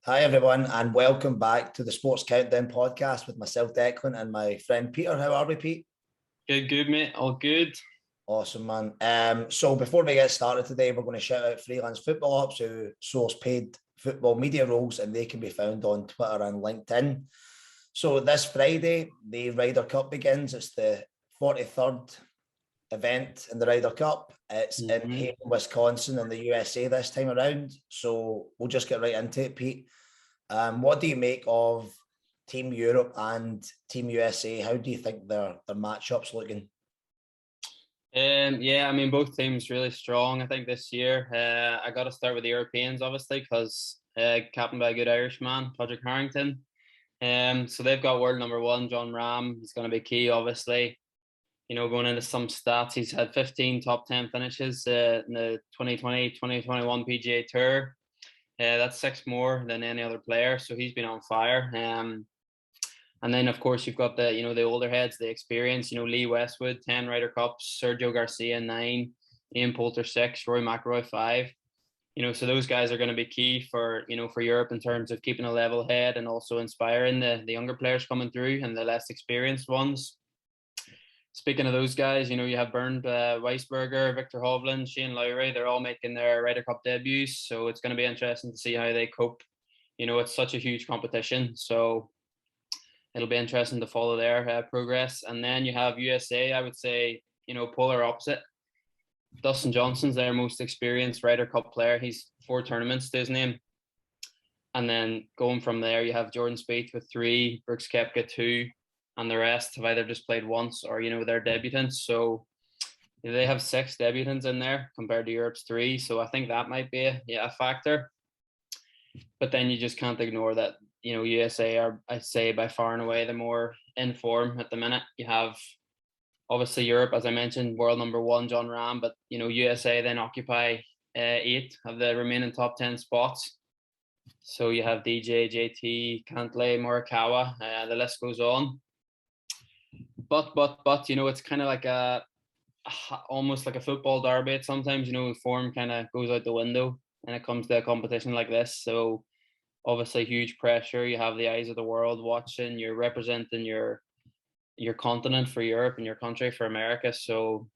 Hi everyone, and welcome back to the Sports Countdown podcast with myself, Declan, and my friend Peter. How are we, Pete? Good, mate. All good. Awesome, man. So before we get started today, we're going to shout out freelance football ops who source paid football media roles, and they can be found on Twitter and LinkedIn. So this Friday, the Ryder Cup begins. It's the 43rd event in the Ryder Cup. It's in Haven, Wisconsin in the USA this time around. So we'll just get right into it, Pete. What do you make of Team Europe and Team USA? How do you think their matchups looking? Yeah, I mean, both teams really strong, I think, this year. I got to start with the Europeans, obviously, because captained by a good Irishman, Patrick Harrington. So they've got world number one, John Ram. He's going to be key, obviously. You know, going into some stats, he's had 15 top 10 finishes in the 2020-2021 PGA Tour. That's 6 more than any other player, so he's been on fire. And then, of course, you've got the older heads, the experience. Lee Westwood, 10 Ryder Cups, Sergio Garcia, 9, Ian Poulter, 6, Rory McIlroy, 5. So those guys are going to be key for Europe in terms of keeping a level head and also inspiring the younger players coming through and the less experienced ones. Speaking of those guys, you have Bernd Weisberger, Victor Hovland, Shane Lowry. They're all making their Ryder Cup debuts, so it's going to be interesting to see how they cope. It's such a huge competition, so it'll be interesting to follow their progress. And then you have USA, I would say, polar opposite. Dustin Johnson's their most experienced Ryder Cup player. He's 4 tournaments to his name. And then going from there, you have Jordan Spieth with 3, Brooks Koepka 2, and the rest have either just played once or, they're debutants. So they have 6 debutants in there compared to Europe's 3. So I think that might be a factor. But then you just can't ignore that, USA are, I'd say, by far and away the more in form at the minute. You have, obviously, Europe, as I mentioned, world number one, John Ram. But, USA then occupy 8 of the remaining top 10 spots. So you have DJ, JT, Cantlay, Morikawa. The list goes on. But it's kind of like almost like a football derby. Sometimes, form kind of goes out the window when it comes to a competition like this. So obviously huge pressure. You have the eyes of the world watching. You're representing your continent for Europe and your country for America. So,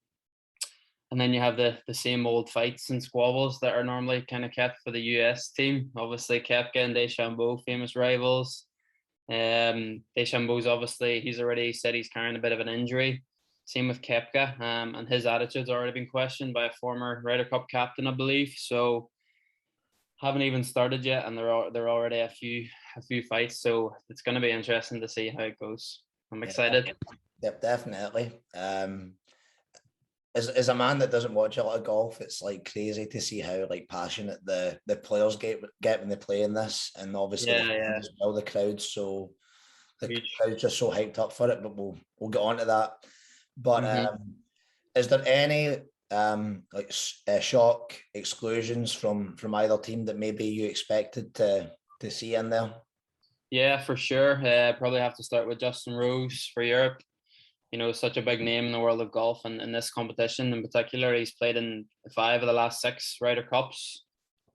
and then you have the same old fights and squabbles that are normally kind of kept for the US team. Obviously, Koepka and DeChambeau, famous rivals. DeChambeau's obviously, he's already said he's carrying a bit of an injury. Same with Koepka, and his attitude's already been questioned by a former Ryder Cup captain, I believe. So haven't even started yet, and they're already a few fights. So it's going to be interesting to see how it goes. I'm excited. Yep, definitely. As a man that doesn't watch a lot of golf, it's like crazy to see how like passionate the players get when they play in this, and obviously as well, the crowds. So the crowd's just so hyped up for it. But we'll get on to that. But is there any shock exclusions from either team that maybe you expected to see in there? Yeah, for sure. Probably have to start with Justin Rose for Europe. Such a big name in the world of golf, and in this competition in particular, he's played in 5 of the last 6 Ryder Cups.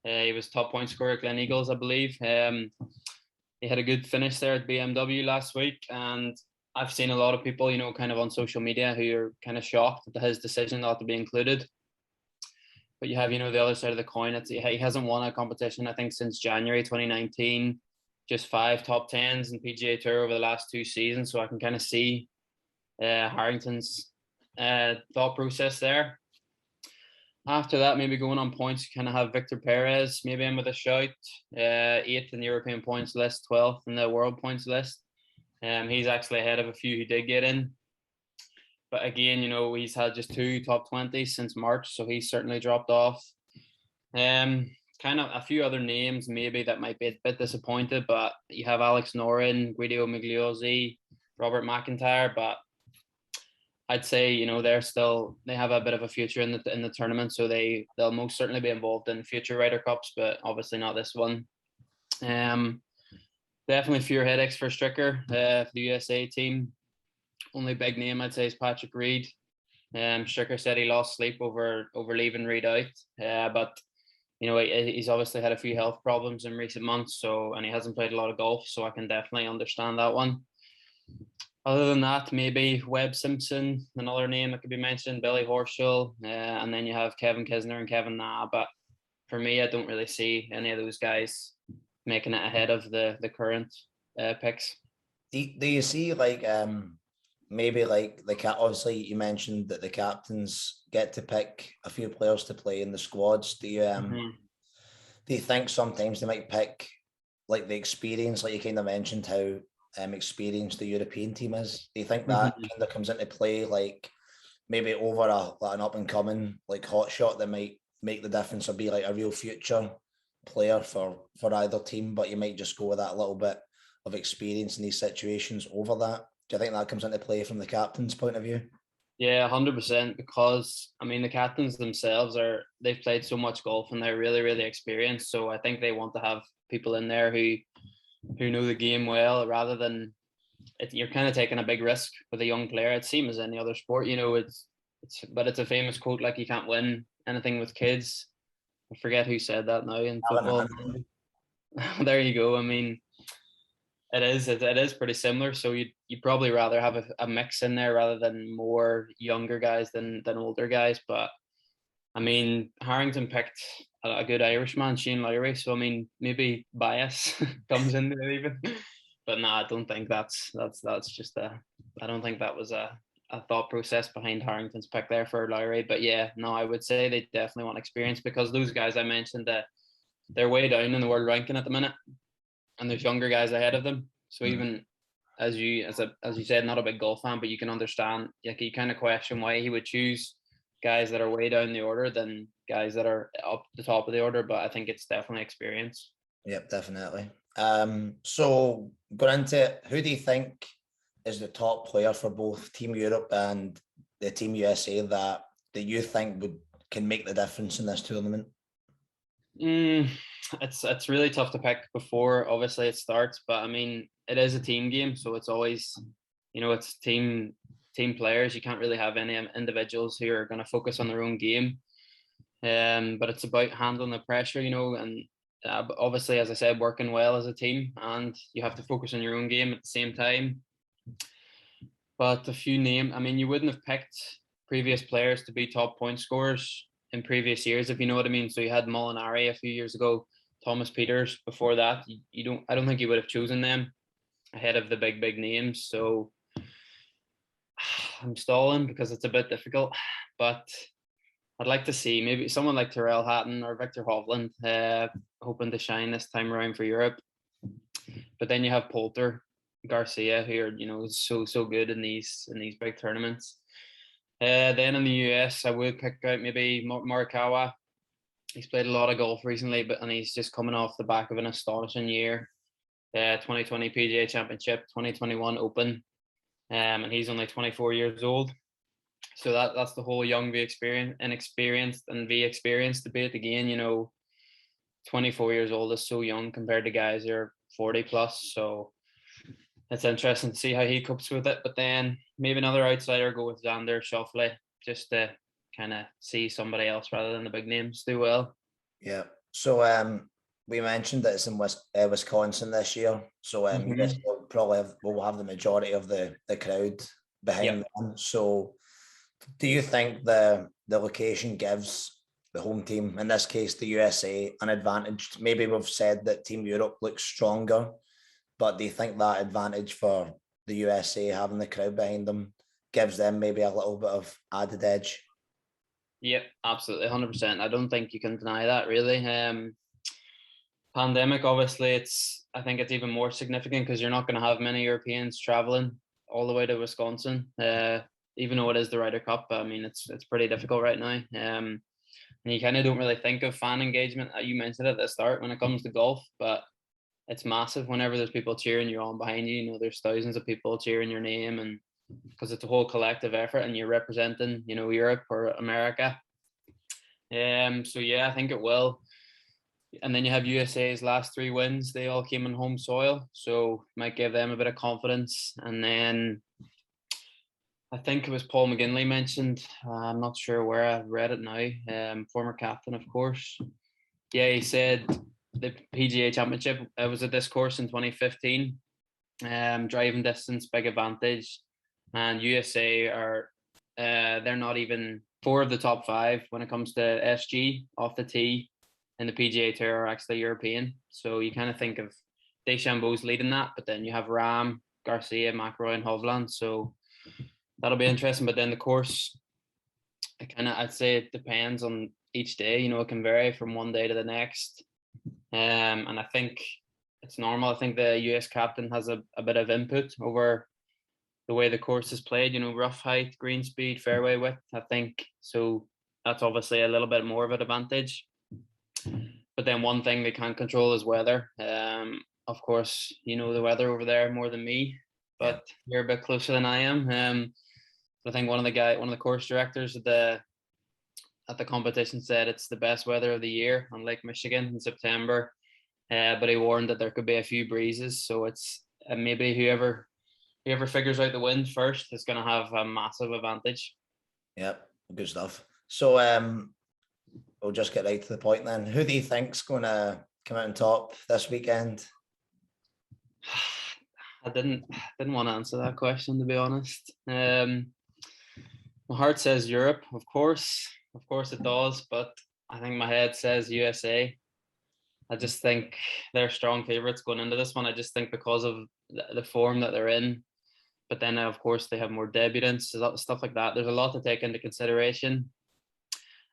He was top point scorer at Gleneagles, I believe. He had a good finish there at BMW last week, and I've seen a lot of people, kind of on social media who are kind of shocked at his decision not to be included. But you have, the other side of the coin. He hasn't won a competition, I think, since January 2019. Just 5 top 10s in PGA Tour over the last 2 seasons. So I can kind of see Harrington's thought process there. After that, maybe going on points, you kind of have Victor Perez, maybe in with a shout. 8th in the European points list, 12th in the world points list. He's actually ahead of a few who did get in. But again, he's had just 2 top 20s since March, so he's certainly dropped off. Kind of a few other names maybe that might be a bit disappointed, but you have Alex Noren, Guido Migliozzi, Robert McIntyre, but I'd say they have a bit of a future in the tournament, so they'll most certainly be involved in future Ryder Cups, but obviously not this one. Definitely fewer headaches for Stricker for the USA team. Only big name I'd say is Patrick Reed. Stricker said he lost sleep over leaving Reed out, but He's obviously had a few health problems in recent months, and he hasn't played a lot of golf, so I can definitely understand that one. Other than that, maybe Webb Simpson, another name that could be mentioned, Billy Horschel, and then you have Kevin Kisner and Kevin Na. But for me, I don't really see any of those guys making it ahead of the current picks. Do you see maybe obviously you mentioned that the captains get to pick a few players to play in the squads. Do you think sometimes they might pick like the experience, like you kind of mentioned how experienced the European team is? Do you think that kind of comes into play, like maybe over an up and coming like hot shot that might make the difference or be like a real future player for either team, but you might just go with that little bit of experience in these situations over that? Do you think that comes into play from the captain's point of view? Yeah, 100%. Because I mean, the captains themselves they've played so much golf and they're really, really experienced. So I think they want to have people in there who know the game well, rather than you're kind of taking a big risk with a young player. It seems as any other sport, but it's a famous quote, like you can't win anything with kids. I forget who said that now in football. There you go. I mean, it is pretty similar. So you'd probably rather have a mix in there rather than more younger guys than older guys. But I mean, Harrington picked a good Irishman, Shane Lowry. So I mean, maybe bias comes into it even. But no, I don't think that's just I don't think that was a thought process behind Harrington's pick there for Lowry. But yeah, no, I would say they definitely want experience, because those guys I mentioned, that they're way down in the world ranking at the minute, and there's younger guys ahead of them. So even as you said, not a big golf fan, but you can understand, like, you kind of question why he would choose guys that are way down the order than guys that are up the top of the order. But I think it's definitely experience. Yep, definitely. So going into it, who do you think is the top player for both Team Europe and the Team USA that you think can make the difference in this tournament? It's really tough to pick before obviously it starts, but I mean, it is a team game, so it's always, it's team players. You can't really have any individuals who are going to focus on their own game. But it's about handling the pressure, and obviously, as I said, working well as a team, and you have to focus on your own game at the same time. But I mean, you wouldn't have picked previous players to be top point scorers in previous years, if you know what I mean. So you had Molinari a few years ago, Thomas Peters before that. I don't think you would have chosen them ahead of the big names. So I'm stalling because it's a bit difficult, but I'd like to see maybe someone like Tyrrell Hatton or Victor Hovland, hoping to shine this time around for Europe. But then you have Poulter, Garcia, who are so good in these big tournaments. Then in the US, I would pick out maybe Morikawa. He's played a lot of golf recently, and he's just coming off the back of an astonishing year. 2020 PGA Championship, 2021 Open, and he's only 24 years old. So that's the whole young v inexperienced and v experienced debate again. 24 years old is so young compared to guys who are 40 plus. So it's interesting to see how he copes with it. But then maybe another outsider, go with Xander Schauffele, just to kind of see somebody else rather than the big names do well. Yeah. So we mentioned that it's in Wisconsin this year. So we'll have the majority of the crowd behind them. So do you think the location gives the home team, in this case the USA, an advantage? Maybe we've said that Team Europe looks stronger, but do you think that advantage for the USA, having the crowd behind them, gives them maybe a little bit of added edge? Yeah, absolutely, 100%. I don't think you can deny that, really. Pandemic, obviously, I think it's even more significant because you're not going to have many Europeans traveling all the way to Wisconsin. Even though it is the Ryder Cup, I mean, it's pretty difficult right now. And you kind of don't really think of fan engagement. You mentioned it at the start when it comes to golf, but it's massive whenever there's people cheering you on behind you. There's thousands of people cheering your name, and because it's a whole collective effort and you're representing, Europe or America. So yeah, I think it will. And then you have USA's last 3 wins. They all came on home soil, so might give them a bit of confidence. And then I think it was Paul McGinley mentioned. I'm not sure where I read it now. Former captain, of course. Yeah, he said the PGA Championship was at this course in 2015. Driving distance, big advantage, and USA are they're not even four of the top five when it comes to SG off the tee in the PGA Tour are actually European. So you kind of think of DeChambeau's leading that, but then you have Ram, Garcia, McIlroy, and Hovland. So that'll be interesting. But then the course, I'd say it depends on each day. You know, it can vary from one day to the next. And I think it's normal. I think the US captain has a bit of input over the way the course is played. You know, rough height, green speed, fairway width. I think so. That's obviously a little bit more of an advantage. But then one thing they can't control is weather. Of course, you know the weather over there more than me, but you're a bit closer than I am. I think one of the course directors at the competition said it's the best weather of the year on Lake Michigan in September. But he warned that there could be a few breezes, so it's maybe whoever figures out the wind first is going to have a massive advantage. Yep, good stuff. So we'll just get right to the point then. Who do you think's going to come out on top this weekend? I didn't want to answer that question, to be honest. My heart says Europe, of course it does, but I think my head says USA. I just think they're strong favourites going into this one. I just think because of the form that they're in, but then of course they have more debutants, stuff like that. There's a lot to take into consideration,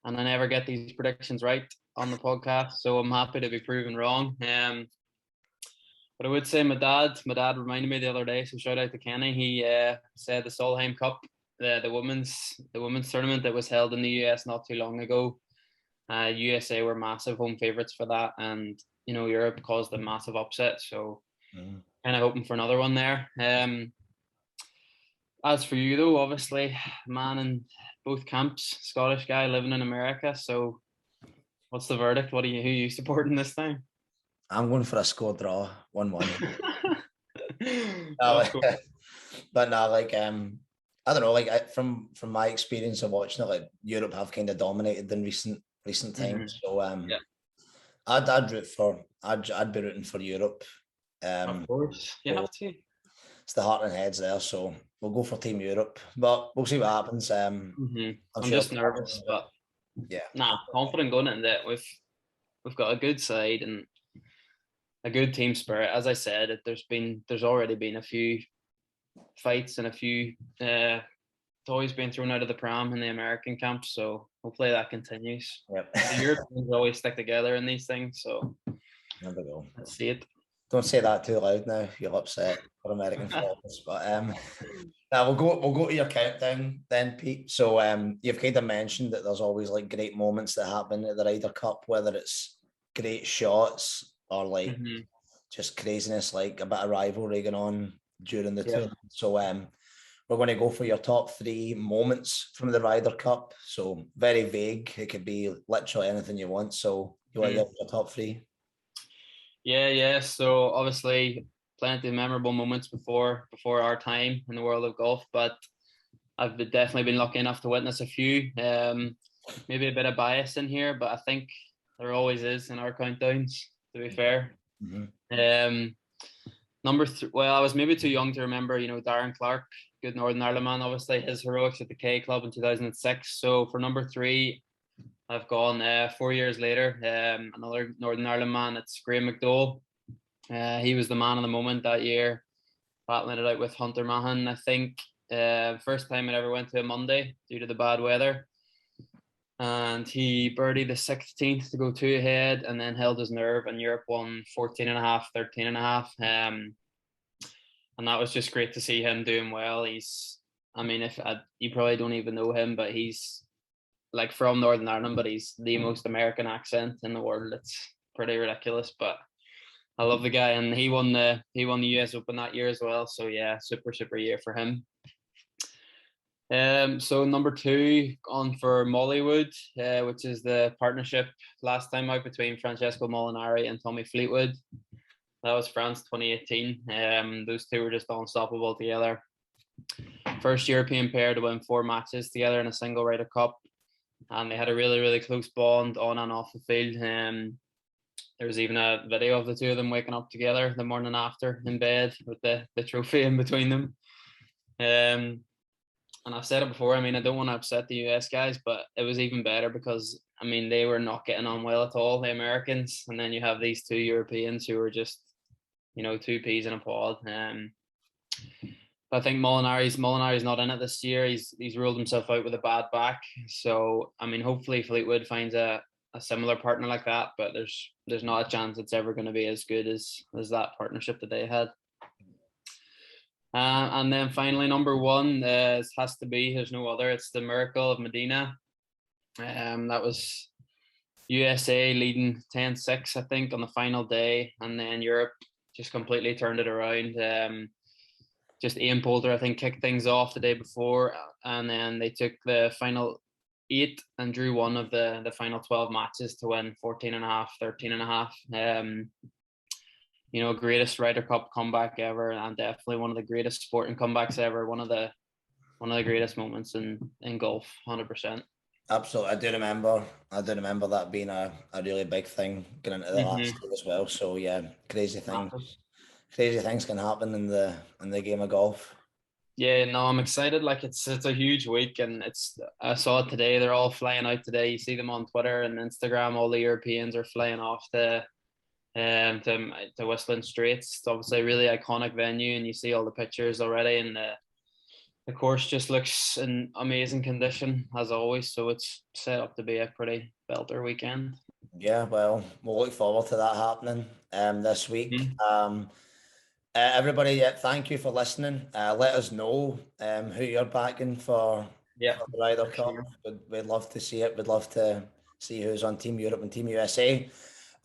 and I never get these predictions right on the podcast, so I'm happy to be proven wrong. But I would say my dad reminded me the other day, so shout out to Kenny. He said the Solheim Cup, the women's tournament that was held in the US not too long ago. USA were massive home favourites for that, and you know Europe caused a massive upset. So kind of hoping for another one there. As for you though, obviously, man in both camps, Scottish guy living in America. So what's the verdict? Who are you supporting this time? I'm going for a score draw, 1-1. But no, like I don't know, like from my experience of watching it, like Europe have kind of dominated in recent times. So I'd be rooting for Europe. Of course, you have to. It's the heart and heads there, so we'll go for Team Europe, but we'll see what happens. I'm just nervous, but confident going into it. We've got a good side and a good team spirit. As I said, there's already been a few fights and a few toys being thrown out of the pram in the American camp, so hopefully that continues. Yep. The Europeans always stick together in these things, so there we go. Let's see it. Don't say that too loud now. You'll upset for American fans. But now we'll go to your countdown then, Pete. So you've kind of mentioned that there's always like great moments that happen at the Ryder Cup, whether it's great shots or like just craziness, like a bit of rivalry going on during the tournament. So we're going to go for your top 3 moments from the Ryder Cup. So very vague. It could be literally anything you want. So you want to get your top 3? Yeah. So obviously plenty of memorable moments before our time in the world of golf, but I've definitely been lucky enough to witness a few. Maybe a bit of bias in here, but I think there always is in our countdowns, to be fair. Number 3, well, I was maybe too young to remember, you know, Darren Clark, good Northern Ireland man, obviously his heroics at the K Club in 2006. So for number 3, I've gone 4 years later, another Northern Ireland man. It's Graham McDowell. He was the man of the moment that year, battling it out with Hunter Mahan. I think first time I ever went to a Monday due to the bad weather. And he birdied the 16th to go 2 ahead and then held his nerve, and Europe won 14.5, 13.5. And that was just great to see him doing well. You probably don't even know him, but he's like from Northern Ireland, but he's the most American accent in the world. It's pretty ridiculous, but I love the guy, and he won the US Open that year as well. So yeah, super year for him. So number 2, on for Mollywood, which is the partnership last time out between Francesco Molinari and Tommy Fleetwood. That was France 2018. Those two were just unstoppable together. First European pair to win 4 matches together in a single Ryder Cup, and they had a really close bond on and off the field. There was even a video of the two of them waking up together the morning after in bed with the trophy in between them. And I've said it before, I mean, I don't want to upset the US guys, but it was even better because, I mean, they were not getting on well at all, the Americans. And then you have these two Europeans who were just, two peas in a pod. I think Molinari's not in it this year. He's ruled himself out with a bad back. So, I mean, hopefully Fleetwood finds a similar partner like that, but there's not a chance it's ever going to be as good as that partnership that they had. And then finally, number one has to be, there's no other, it's the Miracle of Medina. That was USA leading 10-6, I think, on the final day. And then Europe just completely turned it around. Just Ian Poulter, I think, kicked things off the day before. And then they took the final 8 and drew one of the final 12 matches to win 14.5, 13.5. Greatest Ryder Cup comeback ever, and definitely one of the greatest sporting comebacks ever. One of the greatest moments in golf, 100%. Absolutely, I do remember that being a really big thing going into the last year as well. So yeah, crazy things can happen in the game of golf. Yeah, no, I'm excited. Like it's a huge week, and I saw it today. They're all flying out today. You see them on Twitter and Instagram. All the Europeans are flying off to Whistling Straits. It's obviously a really iconic venue, and you see all the pictures already, and the course just looks in amazing condition as always. So it's set up to be a pretty belter weekend. Yeah, well, we'll look forward to that happening this week. Everybody, thank you for listening. Let us know who you're backing for the Ryder Cup. Sure. We'd love to see it. We'd love to see who's on Team Europe and Team USA.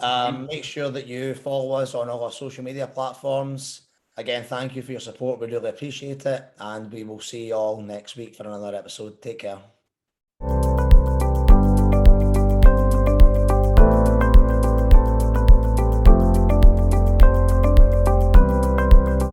Make sure that you follow us on all our social media platforms. Again, thank you for your support. We really appreciate it. And we will see you all next week for another episode. Take care.